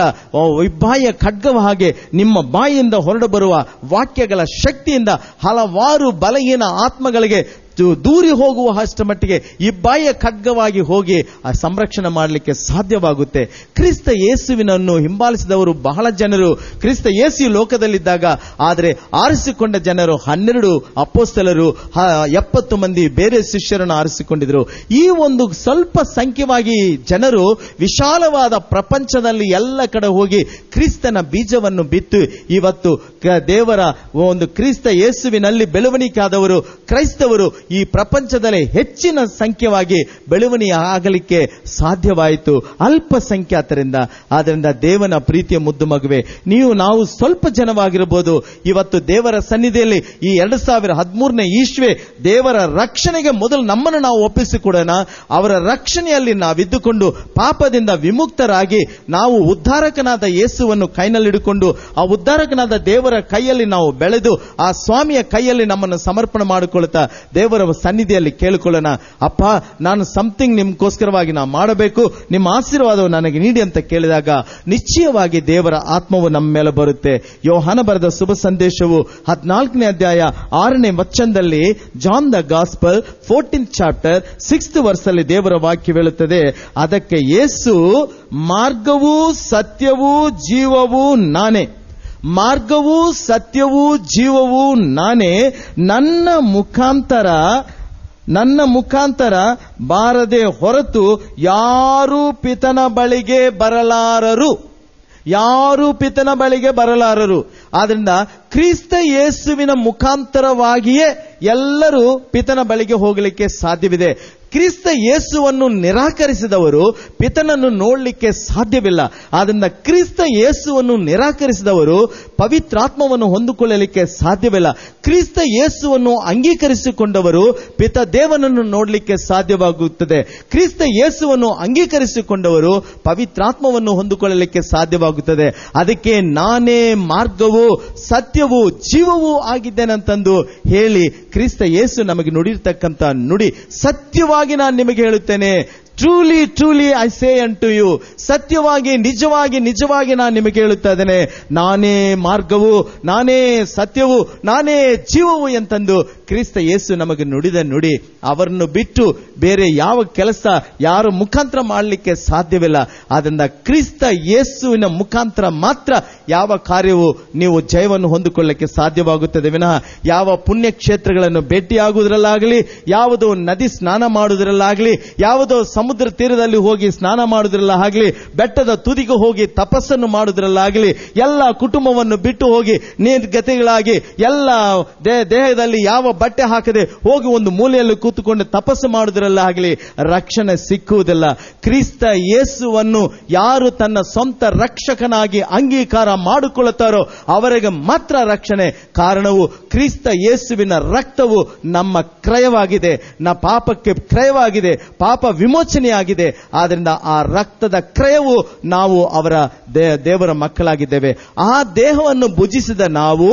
ವಿಭಾಯ ಖಡ್ಗವ ಹಾಗೆ ನಿಮ್ಮ ಬಾಯಿಯಿಂದ ಹೊರಡು ಬರುವ ವಾಕ್ಯಗಳ ಶಕ್ತಿಯಿಂದ ಹಲವಾರು ಬಲಹೀನ ಆತ್ಮಗಳಿಗೆ ದೂರಿ ಹೋಗುವ ಅಷ್ಟ ಮಟ್ಟಿಗೆ ಈ ಬಾಯಿಯ ಖಡ್ಗವಾಗಿ ಹೋಗಿ ಆ ಸಂರಕ್ಷಣೆ ಮಾಡಲಿಕ್ಕೆ ಸಾಧ್ಯವಾಗುತ್ತೆ. ಕ್ರಿಸ್ತ ಯೇಸುವಿನನ್ನು ಹಿಂಬಾಲಿಸಿದವರು ಬಹಳ ಜನರು ಕ್ರಿಸ್ತ ಯೇಸು ಲೋಕದಲ್ಲಿದ್ದಾಗ, ಆದರೆ ಆರಿಸಿಕೊಂಡ ಜನರು 12 ಅಪೊಸ್ತಲರು, 70 ಮಂದಿ ಬೇರೆ ಶಿಷ್ಯರನ್ನು ಆರಿಸಿಕೊಂಡಿದ್ರು. ಈ ಒಂದು ಸ್ವಲ್ಪ ಸಂಖ್ಯವಾಗಿ ಜನರು ವಿಶಾಲವಾದ ಪ್ರಪಂಚದಲ್ಲಿ ಎಲ್ಲ ಕಡೆ ಹೋಗಿ ಕ್ರಿಸ್ತನ ಬೀಜವನ್ನು ಬಿತ್ತು ಇವತ್ತು ದೇವರ ಒಂದು ಕ್ರಿಸ್ತ ಯೇಸುವಿನಲ್ಲಿ ಬೆಳವಣಿಗೆ ಆದವರು ಕ್ರೈಸ್ತವರು ಈ ಪ್ರಪಂಚದಲ್ಲಿ ಹೆಚ್ಚಿನ ಸಂಖ್ಯವಾಗಿ ಬೆಳವಣಿಗೆ ಆಗಲಿಕ್ಕೆ ಸಾಧ್ಯವಾಯಿತು ಅಲ್ಪಸಂಖ್ಯಾತರಿಂದ. ಆದ್ದರಿಂದ ದೇವನ ಪ್ರೀತಿಯ ಮುದ್ದು ಮಗುವೆ, ನಾವು ಸ್ವಲ್ಪ ಜನವಾಗಿರಬಹುದು. ಇವತ್ತು ದೇವರ ಸನ್ನಿಧಿಯಲ್ಲಿ ಈ 2013 ಇಸ್ವಿ ದೇವರ ರಕ್ಷಣೆಗೆ ಮೊದಲು ನಮ್ಮನ್ನು ನಾವು ಒಪ್ಪಿಸಿಕೊಡೋಣ. ಅವರ ರಕ್ಷಣೆಯಲ್ಲಿ ನಾವಿದ್ದುಕೊಂಡು ಪಾಪದಿಂದ ವಿಮುಕ್ತರಾಗಿ ನಾವು ಉದ್ಧಾರಕನಾದ ಯೇಸುವನ್ನು ಕೈನಲ್ಲಿಟ್ಟುಕೊಂಡು ಆ ಉದ್ಧಾರಕನಾದ ದೇವರ ಕೈಯಲ್ಲಿ ನಾವು ಬೆಳೆದು ಆ ಸ್ವಾಮಿಯ ಕೈಯಲ್ಲಿ ನಮ್ಮನ್ನು ಸಮರ್ಪಣೆ ಮಾಡಿಕೊಳ್ಳುತ್ತಾ ದೇವರ ಸನ್ನಿಧಿಯಲ್ಲಿ ಕೇಳಿಕೊಳ್ಳೋಣ. ಅಪ್ಪ, ನಾನು ಸಮಥಿಂಗ್ ನಿಮ್ಗೋಸ್ಕರವಾಗಿ ನಾನು ಮಾಡಬೇಕು, ನಿಮ್ಮ ಆಶೀರ್ವಾದವು ನನಗೆ ನೀಡಿ ಅಂತ ಕೇಳಿದಾಗ ನಿಶ್ಚಯವಾಗಿ ದೇವರ ಆತ್ಮವು ನಮ್ಮ ಮೇಲೆ ಬರುತ್ತೆ. ಯೋಹಾನ ಬರೆದ ಶುಭ ಸಂದೇಶವು 14ನೇ ಅಧ್ಯಾಯ 6ನೇ ವಚನದಲ್ಲಿ, John the gospel 14th chapter 6th verse ದೇವರ ವಾಕ್ಯ ಹೇಳುತ್ತದೆ, ಅದಕ್ಕೆ ಯೇಸು, ಮಾರ್ಗವೂ ಸತ್ಯವೂ ಜೀವವೂ ನಾನೇ, ಮಾರ್ಗವೂ ಸತ್ಯವೂ ಜೀವವೂ ನಾನೇ, ನನ್ನ ಮುಖಾಂತರ ಬಾರದೆ ಹೊರತು ಯಾರೂ ಪಿತನ ಬಳಿಗೆ ಬರಲಾರರು. ಆದ್ರಿಂದ ಕ್ರಿಸ್ತ ಯೇಸುವಿನ ಮುಖಾಂತರವಾಗಿಯೇ ಎಲ್ಲರೂ ಪಿತನ ಬಳಿಗೆ ಹೋಗಲಿಕ್ಕೆ ಸಾಧ್ಯವಿದೆ. ಕ್ರಿಸ್ತ ಯೇಸುವನ್ನು ನಿರಾಕರಿಸಿದವರು ಪಿತನನ್ನು ನೋಡಲಿಕ್ಕೆ ಸಾಧ್ಯವಿಲ್ಲ. ಆದ್ದರಿಂದ ಕ್ರಿಸ್ತ ಯೇಸುವನ್ನು ನಿರಾಕರಿಸಿದವರು ಪವಿತ್ರಾತ್ಮವನ್ನು ಹೊಂದಿಕೊಳ್ಳಲಿಕ್ಕೆ ಸಾಧ್ಯವಿಲ್ಲ. ಕ್ರಿಸ್ತ ಯೇಸುವನ್ನು ಅಂಗೀಕರಿಸಿಕೊಂಡವರು ಪಿತ ದೇವನನ್ನು ನೋಡಲಿಕ್ಕೆ ಸಾಧ್ಯವಾಗುತ್ತದೆ. ಕ್ರಿಸ್ತ ಯೇಸುವನ್ನು ಅಂಗೀಕರಿಸಿಕೊಂಡವರು ಪವಿತ್ರಾತ್ಮವನ್ನು ಹೊಂದಿಕೊಳ್ಳಲಿಕ್ಕೆ ಸಾಧ್ಯವಾಗುತ್ತದೆ. ಅದಕ್ಕೆ ನಾನೇ ಮಾರ್ಗವೂ ಸತ್ಯವೂ ಜೀವವೂ ಆಗಿದ್ದೇನಂತಂದು ಹೇಳಿ ಕ್ರಿಸ್ತ ಯೇಸು ನಮಗೆ ನುಡಿರ್ತಕ್ಕಂಥ ನುಡಿ ಸತ್ಯವಾಗಿ ನಾನು ನಿಮಗೆ ಹೇಳುತ್ತೇನೆ, ಟ್ರೂಲಿ ಟ್ರೂಲಿ ಐ ಸೇ ಅಂಟು ಯು, ಸತ್ಯವಾಗಿ ನಿಜವಾಗಿ ನಾನು ನಿಮಗೆ ಹೇಳುತ್ತಾ ಇದ್ದೇನೆ, ನಾನೇ ಮಾರ್ಗವು, ನಾನೇ ಸತ್ಯವು, ನಾನೇ ಜೀವವು ಎಂತಂದು ಕ್ರಿಸ್ತ ಯೇಸು ನಮಗೆ ನುಡಿದ ನುಡಿ. ಅವರನ್ನು ಬಿಟ್ಟು ಬೇರೆ ಯಾವ ಕೆಲಸ ಯಾರು ಮುಖಾಂತರ ಮಾಡಲಿಕ್ಕೆ ಸಾಧ್ಯವಿಲ್ಲ. ಆದ್ದರಿಂದ ಕ್ರಿಸ್ತ ಯೇಸುವಿನ ಮುಖಾಂತರ ಮಾತ್ರ ಯಾವ ಕಾರ್ಯವು ನೀವು ಜಯವನ್ನು ಹೊಂದಿಕೊಳ್ಳಲಿಕ್ಕೆ ಸಾಧ್ಯವಾಗುತ್ತದೆ ವಿನಃ ಯಾವ ಪುಣ್ಯಕ್ಷೇತ್ರಗಳನ್ನು ಭೇಟಿಯಾಗುವುದರಲ್ಲಾಗಲಿ, ಯಾವುದೋ ನದಿ ಸ್ನಾನ ಮಾಡುವುದರಲ್ಲಾಗಲಿ, ಯಾವುದೋ ಸಮುದ್ರ ತೀರದಲ್ಲಿ ಹೋಗಿ ಸ್ನಾನ ಮಾಡುವುದರಲ್ಲಾಗಲಿ, ಬೆಟ್ಟದ ತುದಿಗೆ ಹೋಗಿ ತಪಸ್ಸನ್ನು ಮಾಡುವುದರಲ್ಲಾಗಲಿ, ಎಲ್ಲ ಕುಟುಂಬವನ್ನು ಬಿಟ್ಟು ಹೋಗಿ ನಿರ್ಗತಿಗಳಾಗಿ ಎಲ್ಲ ದೇಹದಲ್ಲಿ ಯಾವ ಬಟ್ಟೆ ಹಾಕದೆ ಹೋಗಿ ಒಂದು ಮೂಲೆಯಲ್ಲಿ ಕೂತುಕೊಂಡು ತಪಸ್ಸು ಮಾಡುವುದರಲ್ಲಾಗಲಿ ರಕ್ಷಣೆ ಸಿಕ್ಕುವುದಿಲ್ಲ. ಕ್ರಿಸ್ತ ಯೇಸುವನ್ನು ಯಾರು ತನ್ನ ಸ್ವಂತ ರಕ್ಷಕನಾಗಿ ಅಂಗೀಕಾರ ಮಾಡಿಕೊಳ್ಳುತ್ತಾರೋ ಅವರಿಗೆ ಮಾತ್ರ ರಕ್ಷಣೆ. ಕಾರಣವು ಕ್ರಿಸ್ತ ಯೇಸುವಿನ ರಕ್ತವು ನಮ್ಮ ಕ್ರಯವಾಗಿದೆ, ಪಾಪಕ್ಕೆ ಕ್ರಯವಾಗಿದೆ, ಪಾಪ ವಿಮೋಚನೆ ವಿಮೋಚನೆಯಾಗಿದೆ. ಆದ್ರಿಂದ ಆ ರಕ್ತದ ಕ್ರಯವು ನಾವು ಅವರ ದೇವರ ಮಕ್ಕಳಾಗಿದ್ದೇವೆ. ಆ ದೇಹವನ್ನು ಭುಜಿಸಿದ ನಾವು,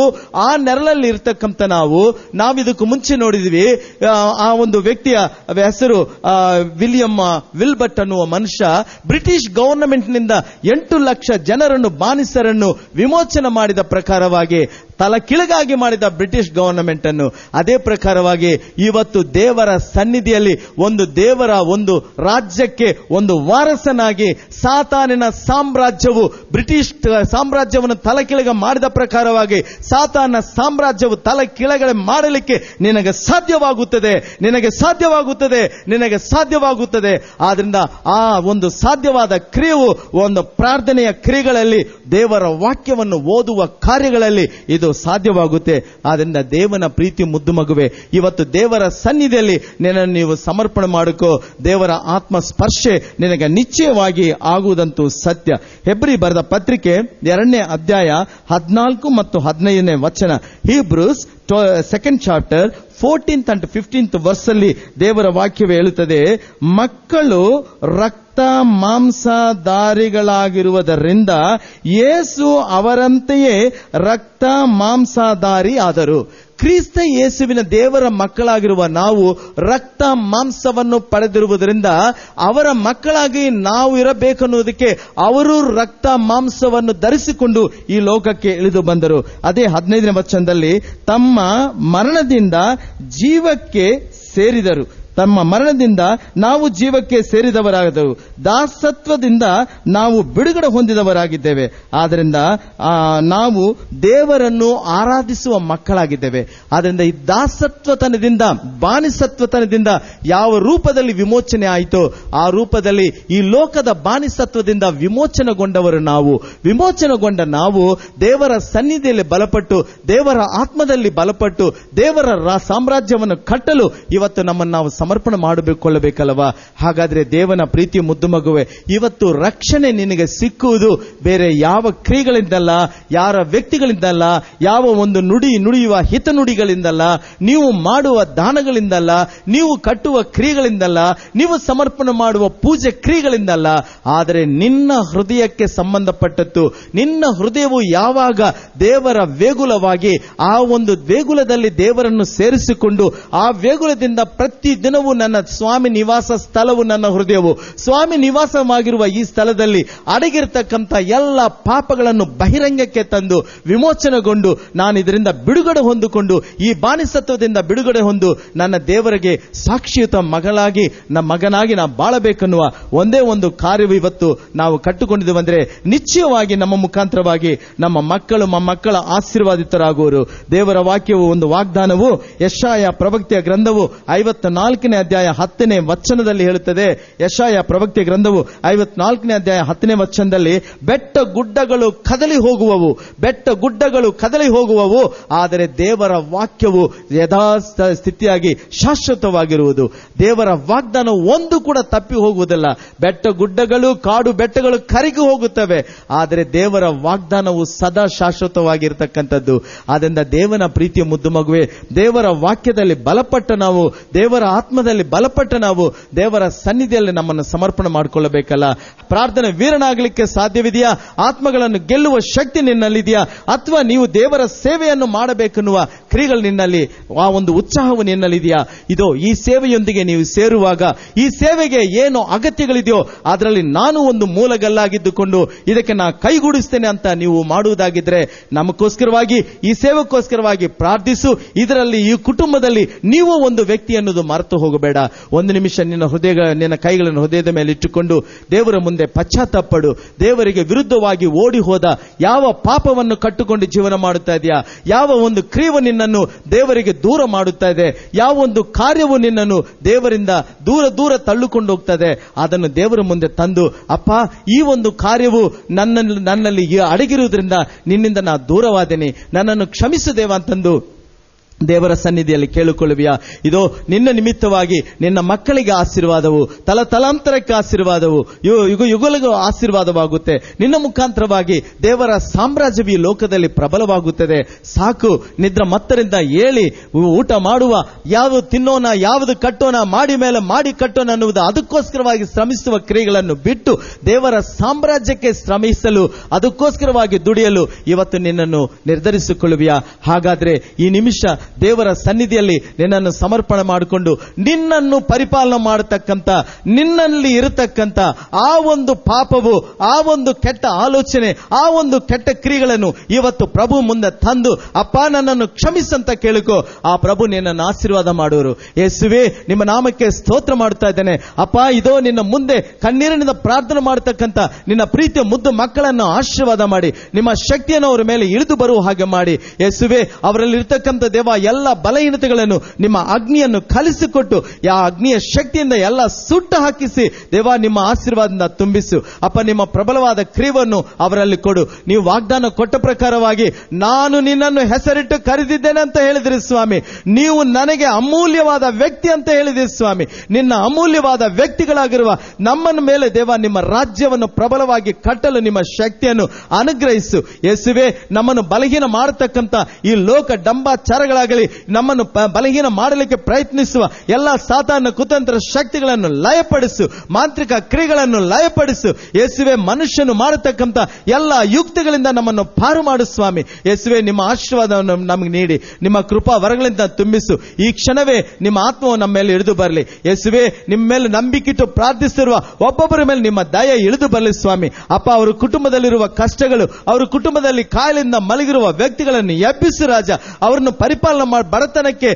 ಆ ನೆರಳಲ್ಲಿ ಇರ್ತಕ್ಕಂಥ ನಾವಿದಕ್ಕೂ ಮುಂಚೆ ನೋಡಿದ್ವಿ. ಆ ಒಂದು ವ್ಯಕ್ತಿಯ ಹೆಸರು ವಿಲಿಯಂ ವಿಲ್ಬರ್ಟ್ ಅನ್ನುವ ಮನುಷ್ಯ ಬ್ರಿಟಿಷ್ ಗವರ್ನಮೆಂಟ್ ನಿಂದ 8 ಲಕ್ಷ ಜನರನ್ನು, ಬಾನಿಸರನ್ನು ವಿಮೋಚನೆ ಮಾಡಿದ ಪ್ರಕಾರವಾಗಿ, ತಲ ಕೆಳಗಾಗಿ ಮಾಡಿದ ಬ್ರಿಟಿಷ್ ಗವರ್ನಮೆಂಟ್ ಅನ್ನು, ಅದೇ ಪ್ರಕಾರವಾಗಿ ಇವತ್ತು ದೇವರ ಸನ್ನಿಧಿಯಲ್ಲಿ ದೇವರ ಒಂದು ರಾಜ್ಯಕ್ಕೆ ಒಂದು ವಾರಸನಾಗಿ ಸಾತಾನಿನ ಸಾಮ್ರಾಜ್ಯವು, ಬ್ರಿಟಿಷ್ ಸಾಮ್ರಾಜ್ಯವನ್ನು ತಲೆ ಕೆಳಗೆ ಮಾಡಿದ ಪ್ರಕಾರವಾಗಿ ಸಾತಾನ ಸಾಮ್ರಾಜ್ಯವು ತಲೆ ಕೆಳಗಡೆ ಮಾಡಲಿಕ್ಕೆ ನಿನಗೆ ಸಾಧ್ಯವಾಗುತ್ತದೆ, ನಿನಗೆ ಸಾಧ್ಯವಾಗುತ್ತದೆ, ನಿನಗೆ ಸಾಧ್ಯವಾಗುತ್ತದೆ. ಆದ್ರಿಂದ ಆ ಒಂದು ಸಾಧ್ಯವಾದ ಕ್ರಿಯೆಯು ಒಂದು ಪ್ರಾರ್ಥನೆಯ ಕ್ರಿಯೆಗಳಲ್ಲಿ, ದೇವರ ವಾಕ್ಯವನ್ನು ಓದುವ ಕಾರ್ಯಗಳಲ್ಲಿ ಇದು ಸಾಧ್ಯವಾಗುತ್ತೆ. ಆದ್ರಿಂದ ದೇವನ ಪ್ರೀತಿ ಮುದ್ದು ಮಗುವೆ, ಇವತ್ತು ದೇವರ ಸನ್ನಿಧಿಯಲ್ಲಿ ನಿನ್ನನ್ನು ನೀವು ಸಮರ್ಪಣೆ ಮಾಡಿಕೋ. ದೇವರ ಆತ್ಮ ಸ್ಪರ್ಶೆ ನಿನಗೆ ನಿಶ್ಚಯವಾಗಿ ಆಗುವುದಂತೂ ಸತ್ಯ. ಹೆಬ್ರಿ ಬರೆದ ಪತ್ರಿಕೆ 2ನೇ ಅಧ್ಯಾಯ 14 ಮತ್ತು 15ನೇ ವಚನ. Hebrews 2nd chapter 14th and 15th verse ಅಲ್ಲಿ ದೇವರ ವಾಕ್ಯವೇ ಹೇಳುತ್ತದೆ, ಮಕ್ಕಳು ರಕ್ತ ಮಾಂಸಧಾರಿಗಳಾಗಿರುವುದರಿಂದ ಯೇಸು ಅವರಂತೆಯೇ ರಕ್ತ ಮಾಂಸಧಾರಿ ಆದರು. ಕ್ರಿಸ್ತ ಯೇಸುವಿನ ದೇವರ ಮಕ್ಕಳಾಗಿರುವ ನಾವು ರಕ್ತ ಮಾಂಸವನ್ನು ಪಡೆದಿರುವುದರಿಂದ ಅವರ ಮಕ್ಕಳಾಗಿ ನಾವು ಇರಬೇಕನ್ನುವುದಕ್ಕೆ ಅವರು ರಕ್ತ ಮಾಂಸವನ್ನು ಧರಿಸಿಕೊಂಡು ಈ ಲೋಕಕ್ಕೆ ಇಳಿದು ಬಂದರು. ಅದೇ 15ನೇ ವಚನದಲ್ಲಿ ತಮ್ಮ ಮರಣದಿಂದ ಜೀವಕ್ಕೆ ಸೇರಿದರು. ತಮ್ಮ ಮರಣದಿಂದ ನಾವು ಜೀವಕ್ಕೆ ಸೇರಿದವರಾದರು, ದಾಸತ್ವದಿಂದ ನಾವು ಬಿಡುಗಡೆ ಹೊಂದಿದವರಾಗಿದ್ದೇವೆ. ಆದ್ದರಿಂದ ನಾವು ದೇವರನ್ನು ಆರಾಧಿಸುವ ಮಕ್ಕಳಾಗಿದ್ದೇವೆ. ಆದ್ದರಿಂದ ಈ ದಾಸತ್ವತನದಿಂದ, ಬಾನಿಸತ್ವತನದಿಂದ ಯಾವ ರೂಪದಲ್ಲಿ ವಿಮೋಚನೆ ಆಯಿತೋ ಆ ರೂಪದಲ್ಲಿ ಈ ಲೋಕದ ಬಾನಿಸತ್ವದಿಂದ ವಿಮೋಚನೆಗೊಂಡವರು ನಾವು. ವಿಮೋಚನೆಗೊಂಡ ನಾವು ದೇವರ ಸನ್ನಿಧಿಯಲ್ಲಿ ಬಲಪಟ್ಟು, ದೇವರ ಆತ್ಮದಲ್ಲಿ ಬಲಪಟ್ಟು, ದೇವರ ಸಾಮ್ರಾಜ್ಯವನ್ನು ಕಟ್ಟಲು ಇವತ್ತು ನಮ್ಮನ್ನು ನಾವು ಸಮರ್ಪಣೆ ಮಾಡಿಕೊಳ್ಳಬೇಕಲ್ಲವಾ? ಹಾಗಾದ್ರೆ ದೇವನ ಪ್ರೀತಿ ಮುದ್ದು ಮಗುವೆ, ಇವತ್ತು ರಕ್ಷಣೆ ನಿನಗೆ ಸಿಕ್ಕುವುದು ಬೇರೆ ಯಾವ ಕ್ರಿಯೆಗಳಿಂದಲ್ಲ, ಯಾರ ವ್ಯಕ್ತಿಗಳಿಂದಲ್ಲ, ಯಾವ ಒಂದು ನುಡಿಯುವ ಹಿತನುಡಿಗಳಿಂದಲ್ಲ, ನೀವು ಮಾಡುವ ದಾನಗಳಿಂದಲ್ಲ, ನೀವು ಕಟ್ಟುವ ಕ್ರಿಯೆಗಳಿಂದಲ್ಲ, ನೀವು ಸಮರ್ಪಣೆ ಮಾಡುವ ಪೂಜೆ ಕ್ರಿಯೆಗಳಿಂದಲ್ಲ. ಆದರೆ ನಿನ್ನ ಹೃದಯಕ್ಕೆ ಸಂಬಂಧಪಟ್ಟದ್ದು, ನಿನ್ನ ಹೃದಯವು ಯಾವಾಗ ದೇವರ ವೇಗುಲವಾಗಿ ಆ ಒಂದು ವೇಗುಲದಲ್ಲಿ ದೇವರನ್ನು ಸೇರಿಸಿಕೊಂಡು, ಆ ವೇಗುಲದಿಂದ ಪ್ರತಿ ದಿನವೂ ನನ್ನ ಸ್ವಾಮಿ ನಿವಾಸ ಸ್ಥಳವು ನನ್ನ ಹೃದಯವು, ಸ್ವಾಮಿ ನಿವಾಸವಾಗಿರುವ ಈ ಸ್ಥಳದಲ್ಲಿ ಅಡಗಿರತಕ್ಕಂಥ ಎಲ್ಲ ಪಾಪಗಳನ್ನು ಬಹಿರಂಗಕ್ಕೆ ತಂದು ವಿಮೋಚನೆಗೊಂಡು ನಾನು ಇದರಿಂದ ಬಿಡುಗಡೆ ಹೊಂದಿಕೊಂಡು, ಈ ಬಾನಿಸತ್ವದಿಂದ ಬಿಡುಗಡೆ ಹೊಂದು ನನ್ನ ದೇವರಿಗೆ ಸಾಕ್ಷಿಯುತ ಮಗನಾಗಿ ನಾ ಬಾಳಬೇಕನ್ನುವ ಒಂದೇ ಒಂದು ಕಾರ್ಯವು ಇವತ್ತು ನಾವು ಕಟ್ಟುಕೊಂಡಿದ್ದೇವೆ. ಅಂದರೆ ನಿಶ್ಚಯವಾಗಿ ನಮ್ಮ ಮುಖಾಂತರವಾಗಿ ನಮ್ಮ ಮಕ್ಕಳ ಆಶೀರ್ವಾದಿತರಾಗುವರು. ದೇವರ ವಾಕ್ಯವು ಒಂದು ವಾಗ್ದಾನವು ಯೆಶಾಯ ಪ್ರವಕ್ತೆಯ ಗ್ರಂಥವು 54ನೇ ಅಧ್ಯಾಯ 10ನೇ ವಚನದಲ್ಲಿ ಹೇಳುತ್ತದೆ. ಯೆಶಾಯ ಪ್ರವಕ್ತೆಯ ಗ್ರಂಥವು 54ನೇ ಅಧ್ಯಾಯ 10ನೇ ವಚನದಲ್ಲಿ, ಬೆಟ್ಟ ಗುಡ್ಡಗಳು ಕದಲಿ ಹೋಗುವವು, ಬೆಟ್ಟ ಗುಡ್ಡಗಳು ಕದಲಿ ಹೋಗುವವು, ಆದರೆ ದೇವರ ವಾಕ್ಯವು ಯಥಾಸ್ಥಿತಿಯಾಗಿ ಶಾಶ್ವತವಾಗಿರುವುದು. ದೇವರ ವಾಗ್ದಾನ ಒಂದು ಕೂಡ ತಪ್ಪಿ ಹೋಗುವುದಿಲ್ಲ. ಬೆಟ್ಟ ಗುಡ್ಡಗಳು, ಕಾಡು ಬೆಟ್ಟಗಳು ಕರಗಿ ಹೋಗುತ್ತವೆ, ಆದರೆ ದೇವರ ವಾಗ್ದಾನವು ಸದಾ ಶಾಶ್ವತವಾಗಿರ್ತಕ್ಕಂಥದ್ದು. ಆದ್ದರಿಂದ ದೇವನ ಪ್ರೀತಿಯ ಮುದ್ದು ಮಗುವೆ, ದೇವರ ವಾಕ್ಯದಲ್ಲಿ ಬಲಪಟ್ಟ ನಾವು, ದೇವರ ಆತ್ಮದಲ್ಲಿ ಬಲಪಟ್ಟ ನಾವು ದೇವರ ಸನ್ನಿಧಿಯಲ್ಲಿ ನಮ್ಮನ್ನು ಸಮರ್ಪಣೆ ಮಾಡಿಕೊಳ್ಳಬೇಕಲ್ಲ. ಪ್ರಾರ್ಥನೆ ವೀರನಾಗಲಿಕ್ಕೆ ಸಾಧ್ಯವಿದೆಯಾ? ಆತ್ಮಗಳನ್ನು ಗೆಲ್ಲುವ ಶಕ್ತಿ ನಿನ್ನಲ್ಲಿದೆಯಾ? ಅಥವಾ ನೀವು ದೇವರ ಸೇವೆಯನ್ನು ಮಾಡಬೇಕೆನ್ನುವ ಕ್ರಿಯೆಗಳು ನಿನ್ನಲ್ಲಿ, ಆ ಒಂದು ಉತ್ಸಾಹವು ನಿನ್ನಲ್ಲಿದೆಯಾ? ಇದೋ ಈ ಸೇವೆಯೊಂದಿಗೆ ನೀವು ಸೇರುವಾಗ ಈ ಸೇವೆಗೆ ಏನು ಅಗತ್ಯಗಳಿದೆಯೋ ಅದರಲ್ಲಿ ನಾನು ಒಂದು ಮೂಲಗಲ್ಲಾಗಿದ್ದುಕೊಂಡು ಇದಕ್ಕೆ ನಾ ಕೈಗೂಡಿಸ್ತೇನೆ ಅಂತ ನೀವು ಮಾಡುವುದಾಗಿದ್ರೆ, ನಮಗೋಸ್ಕರವಾಗಿ ಈ ಸೇವೆಗೋಸ್ಕರವಾಗಿ ಪ್ರಾರ್ಥಿಸು. ಇದರಲ್ಲಿ ಈ ಕುಟುಂಬದಲ್ಲಿ ನೀವು ಒಂದು ವ್ಯಕ್ತಿ ಅನ್ನೋದು ಮರೆತು ಹೋಗಬೇಡ. ಒಂದು ನಿಮಿಷ ನಿನ್ನ ಕೈಗಳನ್ನು ಹೃದಯದ ಮೇಲೆ ಇಟ್ಟುಕೊಂಡು ದೇವರ ಮುಂದೆ ಪಶ್ಚಾತ್ತಾಪಡು. ದೇವರಿಗೆ ವಿರುದ್ಧವಾಗಿ ಓಡಿ ಹೋದ ಯಾವ ಪಾಪವನ್ನು ಕಟ್ಟುಕೊಂಡು ಜೀವನ ಮಾಡುತ್ತಾ ಇದೆಯಾ? ಯಾವ ಒಂದು ಕ್ರಿಯೆಯು ನಿನ್ನನ್ನು ದೇವರಿಗೆ ದೂರ ಮಾಡುತ್ತಾ ಇದೆ? ಯಾವ ಒಂದು ಕಾರ್ಯವು ನಿನ್ನನ್ನು ದೇವರಿಂದ ದೂರ ತಳ್ಳಿಕೊಂಡು ಹೋಗ್ತದೆ? ಅದನ್ನು ದೇವರ ಮುಂದೆ ತಂದು, ಅಪ್ಪ, ಈ ಒಂದು ಕಾರ್ಯವು ನನ್ನಲ್ಲಿ ಅಡಗಿರುವುದರಿಂದ ನಿನ್ನಿಂದ ನಾ ದೂರವಾದೇನೆ, ನನ್ನನ್ನು ಕ್ಷಮಿಸು ದೇವ ಅಂತಂದು ದೇವರ ಸನ್ನಿಧಿಯಲ್ಲಿ ಕೇಳಿಕೊಳ್ಳುವಿಯಾ? ಇದೋ ನಿನ್ನ ನಿಮಿತ್ತವಾಗಿ ನಿನ್ನ ಮಕ್ಕಳಿಗೆ ಆಶೀರ್ವಾದವು, ತಲಾಂತರಕ್ಕೆ ಆಶೀರ್ವಾದವು, ಯುಗಗಳಿಗೂ ಆಶೀರ್ವಾದವಾಗುತ್ತೆ. ನಿನ್ನ ಮುಖಾಂತರವಾಗಿ ದೇವರ ಸಾಮ್ರಾಜ್ಯವು ಈ ಲೋಕದಲ್ಲಿ ಪ್ರಬಲವಾಗುತ್ತದೆ. ಸಾಕು, ನಿದ್ರ ಮತ್ತರಿಂದ ಏಳಿ ಊಟ ಮಾಡುವ, ಯಾವುದು ತಿನ್ನೋಣ, ಯಾವುದು ಕಟ್ಟೋಣ, ಮಾಡಿ ಮೇಲೆ ಮಾಡಿ ಕಟ್ಟೋಣ ಅನ್ನುವುದು ಅದಕ್ಕೋಸ್ಕರವಾಗಿ ಶ್ರಮಿಸುವ ಕ್ರಿಯೆಗಳನ್ನು ಬಿಟ್ಟು ದೇವರ ಸಾಮ್ರಾಜ್ಯಕ್ಕೆ ಶ್ರಮಿಸಲು, ಅದಕ್ಕೋಸ್ಕರವಾಗಿ ದುಡಿಯಲು ಇವತ್ತು ನಿನ್ನನ್ನು ನಿರ್ಧರಿಸಿಕೊಳ್ಳುವಿಯಾ? ಹಾಗಾದ್ರೆ ಈ ನಿಮಿಷ ದೇವರ ಸನ್ನಿಧಿಯಲ್ಲಿ ನಿನ್ನನ್ನು ಸಮರ್ಪಣೆ ಮಾಡಿಕೊಂಡು ನಿನ್ನನ್ನು ಪರಿಪಾಲನೆ ಮಾಡತಕ್ಕಂತ, ನಿನ್ನಲ್ಲಿ ಇರತಕ್ಕಂತ ಆ ಒಂದು ಪಾಪವು, ಆ ಒಂದು ಕೆಟ್ಟ ಆಲೋಚನೆ, ಆ ಒಂದು ಕೆಟ್ಟ ಕ್ರಿಯೆಗಳನ್ನು ಇವತ್ತು ಪ್ರಭು ಮುಂದೆ ತಂದು, ಅಪ್ಪ ನನ್ನನ್ನು ಕ್ಷಮಿಸಂತ ಕೇಳಿಕೋ. ಆ ಪ್ರಭು ನಿನ್ನನ್ನು ಆಶೀರ್ವಾದ ಮಾಡುವರು. ಯೇಸುವೇ, ನಿಮ್ಮ ನಾಮಕ್ಕೆ ಸ್ತೋತ್ರ ಮಾಡ್ತಾ ಇದ್ದೇನೆ. ಅಪ್ಪ, ಇದೋ ನಿನ್ನ ಮುಂದೆ ಕಣ್ಣೀರಿನಿಂದ ಪ್ರಾರ್ಥನೆ ಮಾಡತಕ್ಕಂತ ನಿನ್ನ ಪ್ರೀತಿಯ ಮುದ್ದು ಮಕ್ಕಳನ್ನು ಆಶೀರ್ವಾದ ಮಾಡಿ, ನಿಮ್ಮ ಶಕ್ತಿಯನ್ನು ಅವರ ಮೇಲೆ ಇಳಿದು ಬರುವ ಹಾಗೆ ಮಾಡಿ. ಯೇಸುವೇ, ಅವರಲ್ಲಿ ಇರತಕ್ಕಂತ ದೇವ ಎಲ್ಲ ಬಲಹೀನತೆಗಳನ್ನು ನಿಮ್ಮ ಅಗ್ನಿಯನ್ನು ಕಲಿಸಿಕೊಟ್ಟು ಆ ಅಗ್ನಿಯ ಶಕ್ತಿಯಿಂದ ಎಲ್ಲ ಸುಟ್ಟು ಹಾಕಿಸಿ ದೇವ ನಿಮ್ಮ ಆಶೀರ್ವಾದದಿಂದ ತುಂಬಿಸು. ಅಪ್ಪ, ನಿಮ್ಮ ಪ್ರಬಲವಾದ ಕ್ರಿಯೆಯನ್ನು ಅವರಲ್ಲಿ ಕೊಡು. ನೀವು ವಾಗ್ದಾನ ಕೊಟ್ಟ ಪ್ರಕಾರವಾಗಿ ನಾನು ನಿನ್ನನ್ನು ಹೆಸರಿಟ್ಟು ಕರೆದಿದ್ದೇನೆ ಅಂತ ಹೇಳಿದ್ರಿ ಸ್ವಾಮಿ. ನೀವು ನನಗೆ ಅಮೂಲ್ಯವಾದ ವ್ಯಕ್ತಿ ಅಂತ ಹೇಳಿದ್ರಿ ಸ್ವಾಮಿ. ನಿನ್ನ ಅಮೂಲ್ಯವಾದ ವ್ಯಕ್ತಿಗಳಾಗಿರುವ ನಮ್ಮನ ಮೇಲೆ ದೇವ ನಿಮ್ಮ ರಾಜ್ಯವನ್ನು ಪ್ರಬಲವಾಗಿ ಕಟ್ಟಲು ನಿಮ್ಮ ಶಕ್ತಿಯನ್ನು ಅನುಗ್ರಹಿಸು. ಯೇಸುವೇ, ನಮ್ಮನ್ನು ಬಲಹೀನ ಮಾಡತಕ್ಕಂತ ಈ ಲೋಕ ಡಂಬಾಚಾರಗಳಾಗಲಿ, ನಮ್ಮನ್ನು ಬಲಹೀನ ಮಾಡಲಿಕ್ಕೆ ಪ್ರಯತ್ನಿಸುವ ಎಲ್ಲ ಸಾತಾನ ಕುತಂತ್ರ ಶಕ್ತಿಗಳನ್ನು ಲಯಪಡಿಸು, ಮಾಂತ್ರಿಕ ಕ್ರಿಯೆಗಳನ್ನು ಲಯಪಡಿಸು. ಯೇಸುವೆ, ಮನುಷ್ಯನು ಮಾಡತಕ್ಕಂತ ಎಲ್ಲ ಯುಕ್ತಿಗಳಿಂದ ನಮ್ಮನ್ನು ಪಾರು ಮಾಡು ಸ್ವಾಮಿ. ಯೇಸುವೆ, ನಿಮ್ಮ ಆಶೀರ್ವಾದವನ್ನು ನಮಗೆ ನೀಡಿ ನಿಮ್ಮ ಕೃಪಾ ವರಗಳಿಂದ ತುಂಬಿಸು. ಈ ಕ್ಷಣವೇ ನಿಮ್ಮ ಆತ್ಮವು ನಮ್ಮ ಮೇಲೆ ಇಳಿದು ಬರಲಿ. ಯೇಸುವೆ, ನಿಮ್ಮ ಮೇಲೆ ನಂಬಿಕಿಟ್ಟು ಪ್ರಾರ್ಥಿಸಿರುವ ಒಬ್ಬೊಬ್ಬರ ಮೇಲೆ ನಿಮ್ಮ ದಯ ಇಳಿದು ಬರಲಿ ಸ್ವಾಮಿ. ಅಪ್ಪ, ಅವರ ಕುಟುಂಬದಲ್ಲಿರುವ ಕಷ್ಟಗಳು, ಅವರ ಕುಟುಂಬದಲ್ಲಿ ಕಾಯಿಲೆಯಿಂದ ಮಲಗಿರುವ ವ್ಯಕ್ತಿಗಳನ್ನು ಎಬ್ಬಿಸು ರಾಜ. ಅವರನ್ನು ಪರಿಪಾಲನೆ ಮಾಡಿ ಬಡತನಕ್ಕೆ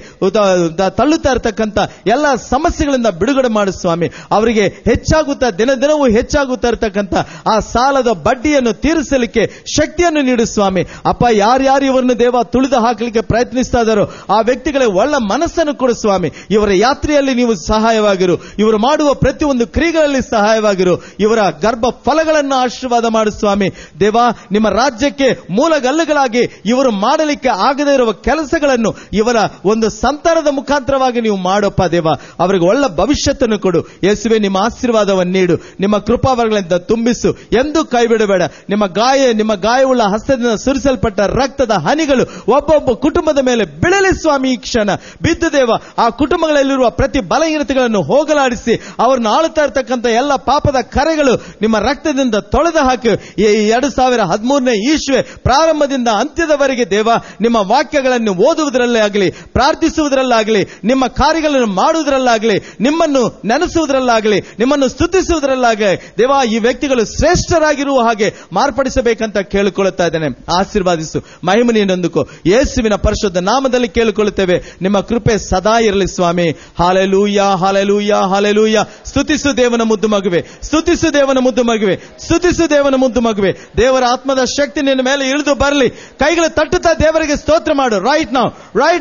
ತಳ್ಳುತ್ತಾ ಇರತಕ್ಕಂತ ಎಲ್ಲ ಸಮಸ್ಯೆಗಳಿಂದ ಬಿಡುಗಡೆ ಮಾಡು ಸ್ವಾಮಿ. ಅವರಿಗೆ ಹೆಚ್ಚಾಗುತ್ತಾ ದಿನವೂ ಹೆಚ್ಚಾಗುತ್ತಾ ಇರತಕ್ಕಂತ ಆ ಸಾಲದ ಬಡ್ಡಿಯನ್ನು ತೀರಿಸಲಿಕ್ಕೆ ಶಕ್ತಿಯನ್ನು ನೀಡು ಸ್ವಾಮಿ. ಅಪ್ಪ, ಯಾರ್ಯಾರು ಇವರನ್ನು ದೇವ ತುಳಿದು ಹಾಕಲಿಕ್ಕೆ ಪ್ರಯತ್ನಿಸ್ತಾ ಇದ್ದಾರೋ ಆ ವ್ಯಕ್ತಿಗಳಿಗೆ ಒಳ್ಳೆ ಮನಸ್ಸನ್ನು ಕೊಡು ಸ್ವಾಮಿ. ಇವರ ಯಾತ್ರೆಯಲ್ಲಿ ನೀವು ಸಹಾಯವಾಗಿರು. ಇವರು ಮಾಡುವ ಪ್ರತಿಯೊಂದು ಕ್ರಿಯೆಗಳಲ್ಲಿ ಸಹಾಯವಾಗಿರು. ಇವರ ಗರ್ಭ ಫಲಗಳನ್ನು ಆಶೀರ್ವಾದ ಮಾಡು ಸ್ವಾಮಿ. ದೇವ, ನಿಮ್ಮ ರಾಜ್ಯಕ್ಕೆ ಮೂಲಗಲ್ಲುಗಳಾಗಿ ಇವರು ಮಾಡಲಿಕ್ಕೆ ಆಗದೇ ಇರುವ ಕೆಲಸಗಳನ್ನು ಇವರ ಒಂದು ಸಂತಾನದ ಮುಖಾಂತರವಾಗಿ ನೀವು ಮಾಡಪ್ಪ ದೇವ. ಅವರಿಗೆ ಒಳ್ಳೆ ಭವಿಷ್ಯತ್ತನ್ನು ಕೊಡು. ಯೇಸುವೆ, ನಿಮ್ಮ ಆಶೀರ್ವಾದವನ್ನು ನೀಡು. ನಿಮ್ಮ ಕೃಪಾವರಗಳಿಂದ ತುಂಬಿಸು. ಎಂದೂ ಕೈ ಬಿಡಬೇಡ. ನಿಮ್ಮ ಗಾಯವುಳ್ಳ ಹಸ್ತದಿಂದ ಸುರಿಸಲ್ಪಟ್ಟ ರಕ್ತದ ಹನಿಗಳು ಒಬ್ಬೊಬ್ಬ ಕುಟುಂಬದ ಮೇಲೆ ಬೀಳಲಿ ಸ್ವಾಮಿ. ಈ ಕ್ಷಣ ಬಿದ್ದು ದೇವ, ಆ ಕುಟುಂಬಗಳಲ್ಲಿರುವ ಪ್ರತಿ ಬಲಹೀನತೆಗಳನ್ನು ಹೋಗಲಾಡಿಸಿ ಅವರನ್ನು ಆಳುತ್ತಾ ಇರತಕ್ಕಂಥ ಎಲ್ಲ ಪಾಪದ ಕರೆಗಳು ನಿಮ್ಮ ರಕ್ತದಿಂದ ತೊಳೆದು ಹಾಕಿ. ಈ 2013ನೇ ಇಸ್ವಿ ಪ್ರಾರಂಭದಿಂದ ಅಂತ್ಯದವರೆಗೆ ದೇವ, ನಿಮ್ಮ ವಾಕ್ಯಗಳನ್ನು ಓದುವುದರಲ್ಲೇ ಆಗಲಿ, ಪ್ರಾರ್ಥಿಸುವುದರಲ್ಲಾಗಲಿ, ನಿಮ್ಮ ಕಾರ್ಯಗಳನ್ನು ಮಾಡುವುದರಲ್ಲಾಗಲಿ, ನಿಮ್ಮನ್ನು ನೆನೆಸುವುದರಲ್ಲಾಗಲಿ, ನಿಮ್ಮನ್ನು ಸ್ತುತಿಸುವುದರಲ್ಲಾಗಲಿ ದೇವ, ಈ ವ್ಯಕ್ತಿಗಳು ಶ್ರೇಷ್ಠರಾಗಿರುವ ಹಾಗೆ ಮಾರ್ಪಡಿಸಬೇಕಂತ ಕೇಳಿಕೊಳ್ಳುತ್ತಾ ಇದ್ದೇನೆ. ಆಶೀರ್ವಾದಿಸು, ಮಹಿಮೆ ನೀನೊಂದುಕೋ. ಯೇಸುವಿನ ಪರಿಶುದ್ಧ ನಾಮದಲ್ಲಿ ಕೇಳಿಕೊಳ್ಳುತ್ತೇವೆ. ನಿಮ್ಮ ಕೃಪೆ ಸದಾ ಇರಲಿ ಸ್ವಾಮಿ. Hallelujah, hallelujah, hallelujah. ಸ್ತುತಿಸು ದೇವನ ಮುದ್ದು ಮಗುವೆ, ಸ್ತುತಿಸು ದೇವನ ಮುದ್ದು ಮಗುವೆ, ಸ್ತುತಿಸು ದೇವನ ಮುದ್ದು ಮಗುವೆ. ದೇವರ ಆತ್ಮದ ಶಕ್ತಿ ನಿನ್ನ ಮೇಲೆ ಇಳಿದು ಬರಲಿ. ಕೈಗಳು ತಟ್ಟುತ್ತಾ ದೇವರಿಗೆ ಸ್ತೋತ್ರ ಮಾಡು. ರೈಟ್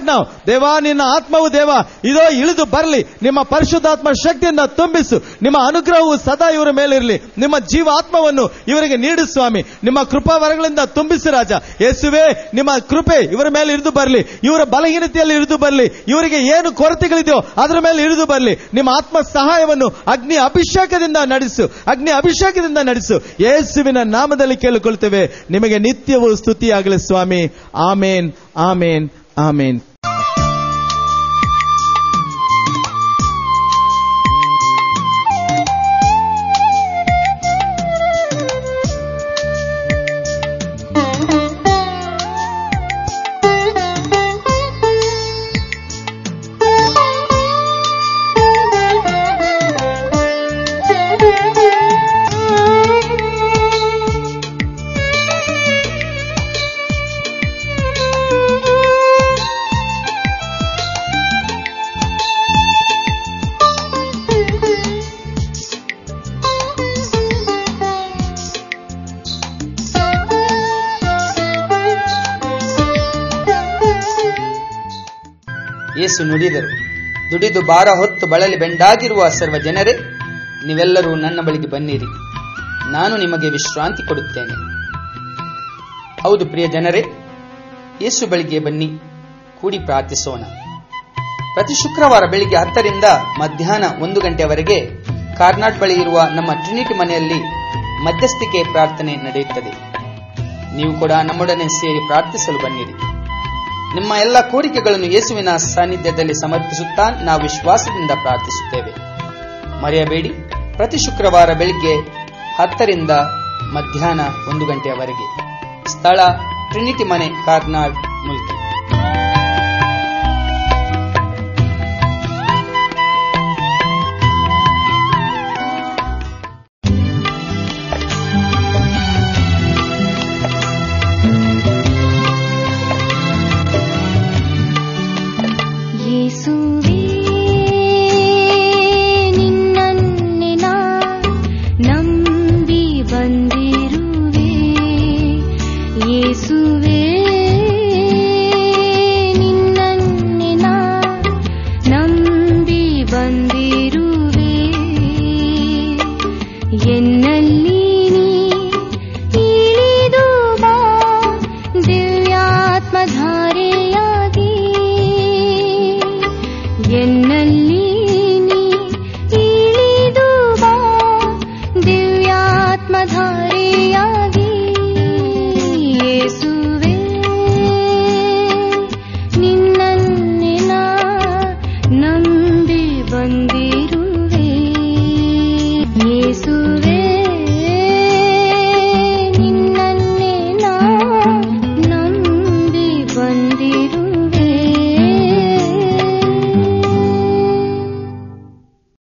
ನಾವು ದೇವಾ, ನಿನ್ನ ಆತ್ಮವು ದೇವ ಇದೋ ಇಳಿದು ಬರಲಿ. ನಿಮ್ಮ ಪರಿಶುದ್ಧಾತ್ಮ ಶಕ್ತಿಯಿಂದ ತುಂಬಿಸು. ನಿಮ್ಮ ಅನುಗ್ರಹವು ಸದಾ ಇವರ ಮೇಲೆ ಇರಲಿ. ನಿಮ್ಮ ಜೀವ ಆತ್ಮವನ್ನು ಇವರಿಗೆ ನೀಡು ಸ್ವಾಮಿ. ನಿಮ್ಮ ಕೃಪಾ ವರಗಳಿಂದ ತುಂಬಿಸು ರಾಜ. ಯೇಸುವೆ, ನಿಮ್ಮ ಕೃಪೆ ಇವರ ಮೇಲೆ ಇಳಿದು ಬರಲಿ. ಇವರ ಬಲಹೀನತೆಯಲ್ಲಿ ಇಳಿದು ಬರಲಿ. ಇವರಿಗೆ ಏನು ಕೊರತೆಗಳಿದೆಯೋ ಅದರ ಮೇಲೆ ಇಳಿದು ಬರಲಿ. ನಿಮ್ಮ ಆತ್ಮ ಸಹಾಯವನ್ನು ಅಗ್ನಿ ಅಭಿಷೇಕದಿಂದ ನಡೆಸು, ಅಗ್ನಿ ಅಭಿಷೇಕದಿಂದ ನಡೆಸು. ಯೇಸುವಿನ ನಾಮದಲ್ಲಿ ಕೇಳಿಕೊಳ್ತೇವೆ. ನಿಮಗೆ ನಿತ್ಯವೂ ಸ್ತುತಿಯಾಗಲಿ ಸ್ವಾಮಿ. ಆಮೇನ್, ಆಮೇನ್, ಆಮೇನ್. ಯೇಸು ನುಡಿದರು, ದುಡಿದು ಭಾರ ಹೊತ್ತು ಬಳಲಿ ಬೆಂಡಾಗಿರುವ ಸರ್ವ ಜನರೇ, ನೀವೆಲ್ಲರೂ ನನ್ನ ಬಳಿಗೆ ಬನ್ನಿರಿ, ನಾನು ನಿಮಗೆ ವಿಶ್ರಾಂತಿ ಕೊಡುತ್ತೇನೆ. ಹೌದು ಪ್ರಿಯ ಜನರೇ, ಯೇಸು ಬಳಿಗೆ ಬನ್ನಿ, ಕೂಡಿ ಪ್ರಾರ್ಥಿಸೋಣ. ಪ್ರತಿ ಶುಕ್ರವಾರ ಬೆಳಿಗ್ಗೆ 10 ರಿಂದ ಮಧ್ಯಾಹ್ನ 1 ಗಂಟೆಯವರೆಗೆ ಕಾರ್ನಾಡ್ ಬಳಿ ಇರುವ ನಮ್ಮ ಟ್ರಿನಿಟಿ ಮನೆಯಲ್ಲಿ ಮಧ್ಯಸ್ಥಿಕೆ ಪ್ರಾರ್ಥನೆ ನಡೆಯುತ್ತದೆ. ನೀವು ಕೂಡ ನಮ್ಮೊಡನೆ ಸೇರಿ ಪ್ರಾರ್ಥಿಸಲು ಬನ್ನಿರಿ. ನಿಮ್ಮ ಎಲ್ಲ ಕೋರಿಕೆಗಳನ್ನು ಯೇಸುವಿನ ಸಾನ್ನಿಧ್ಯದಲ್ಲಿ ಸಮರ್ಪಿಸುತ್ತಾ ನಾವು ವಿಶ್ವಾಸದಿಂದ ಪ್ರಾರ್ಥಿಸುತ್ತೇವೆ. ಮರೆಯಬೇಡಿ, ಪ್ರತಿ ಶುಕ್ರವಾರ ಬೆಳಿಗ್ಗೆ 10 ರಿಂದ ಮಧ್ಯಾಹ್ನ 1 ಗಂಟೆಯವರೆಗೆ. ಸ್ಥಳ ಟ್ರಿನಿಟಿ ಮನೆ, ಕಾರ್ನಾಡ್, ಮುಲ್ಕಿ.